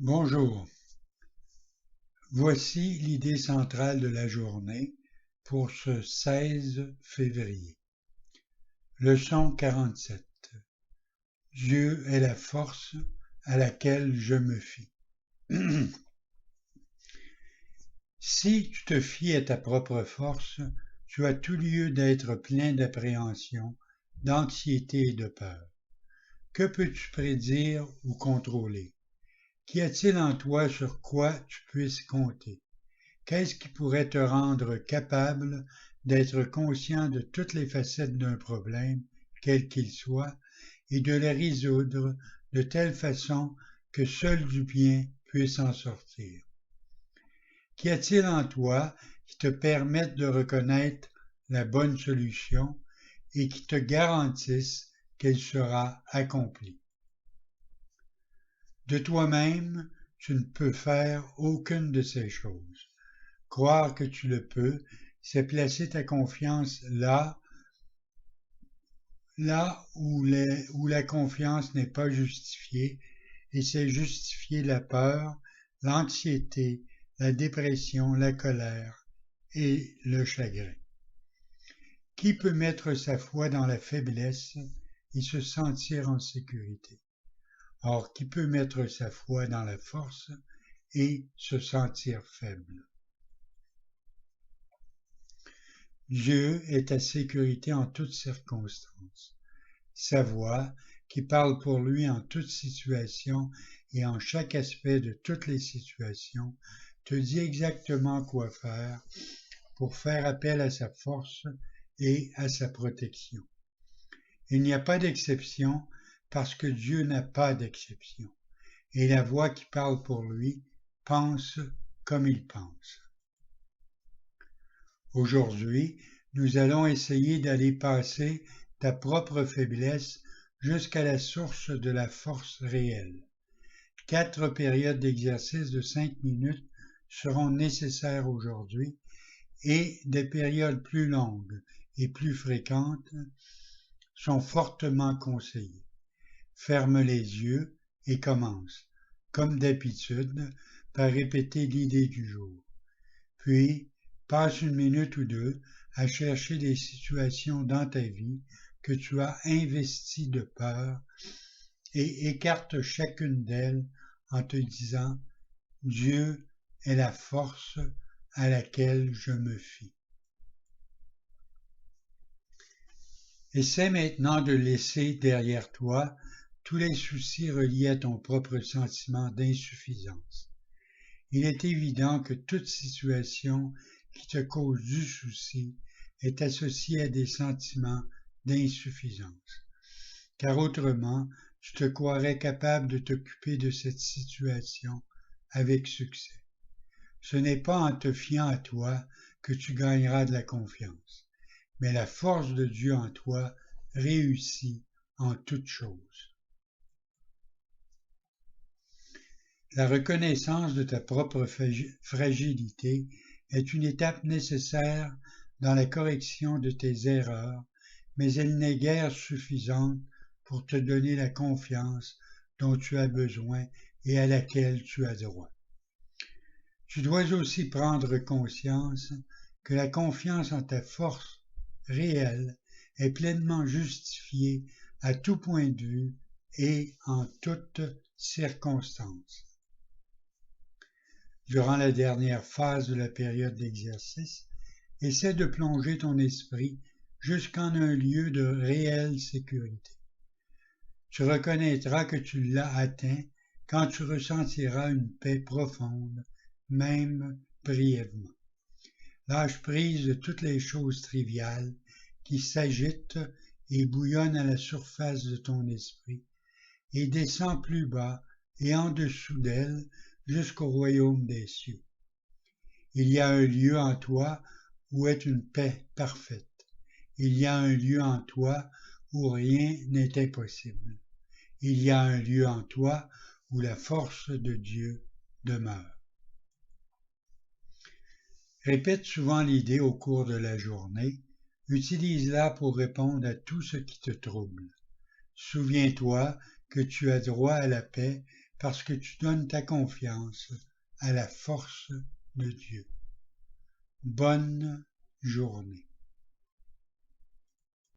Bonjour, voici l'idée centrale de la journée pour ce 16 février. Leçon 47. Dieu est la force à laquelle je me fie. Si tu te fies à ta propre force, tu as tout lieu d'être plein d'appréhension, d'anxiété et de peur. Que peux-tu prédire ou contrôler? Qu'y a-t-il en toi sur quoi tu puisses compter? Qu'est-ce qui pourrait te rendre capable d'être conscient de toutes les facettes d'un problème, quel qu'il soit, et de les résoudre de telle façon que seul du bien puisse en sortir? Qu'y a-t-il en toi qui te permette de reconnaître la bonne solution et qui te garantisse qu'elle sera accomplie? De toi-même, tu ne peux faire aucune de ces choses. Croire que tu le peux, c'est placer ta confiance là où la confiance n'est pas justifiée, et c'est justifier la peur, l'anxiété, la dépression, la colère et le chagrin. Qui peut mettre sa foi dans la faiblesse et se sentir en sécurité? Or, qui peut mettre sa foi dans la force et se sentir faible? Dieu est ta sécurité en toutes circonstances. Sa voix, qui parle pour lui en toute situation et en chaque aspect de toutes les situations, te dit exactement quoi faire pour faire appel à sa force et à sa protection. Il n'y a pas d'exception parce que Dieu n'a pas d'exception. Et la voix qui parle pour lui pense comme il pense. Aujourd'hui, nous allons essayer d'aller passer ta propre faiblesse jusqu'à la source de la force réelle. 4 périodes d'exercice de 5 minutes seront nécessaires aujourd'hui et des périodes plus longues et plus fréquentes sont fortement conseillées. Ferme les yeux et commence, comme d'habitude, par répéter l'idée du jour. Puis, passe 1 minute ou 2 à chercher des situations dans ta vie que tu as investies de peur et écarte chacune d'elles en te disant « Dieu est la force à laquelle je me fie ». Essaie maintenant de laisser derrière toi tous les soucis reliés à ton propre sentiment d'insuffisance. Il est évident que toute situation qui te cause du souci est associée à des sentiments d'insuffisance, car autrement, tu te croirais capable de t'occuper de cette situation avec succès. Ce n'est pas en te fiant à toi que tu gagneras de la confiance, mais la force de Dieu en toi réussit en toutes choses. La reconnaissance de ta propre fragilité est une étape nécessaire dans la correction de tes erreurs, mais elle n'est guère suffisante pour te donner la confiance dont tu as besoin et à laquelle tu as droit. Tu dois aussi prendre conscience que la confiance en ta force réelle est pleinement justifiée à tout point de vue et en toutes circonstances. Durant la dernière phase de la période d'exercice, essaie de plonger ton esprit jusqu'en un lieu de réelle sécurité. Tu reconnaîtras que tu l'as atteint quand tu ressentiras une paix profonde, même brièvement. Lâche prise de toutes les choses triviales qui s'agitent et bouillonnent à la surface de ton esprit et descends plus bas et en dessous d'elles jusqu'au royaume des cieux. Il y a un lieu en toi où est une paix parfaite. Il y a un lieu en toi où rien n'est impossible. Il y a un lieu en toi où la force de Dieu demeure. Répète souvent l'idée au cours de la journée. Utilise-la pour répondre à tout ce qui te trouble. Souviens-toi que tu as droit à la paix parce que tu donnes ta confiance à la force de Dieu. Bonne journée.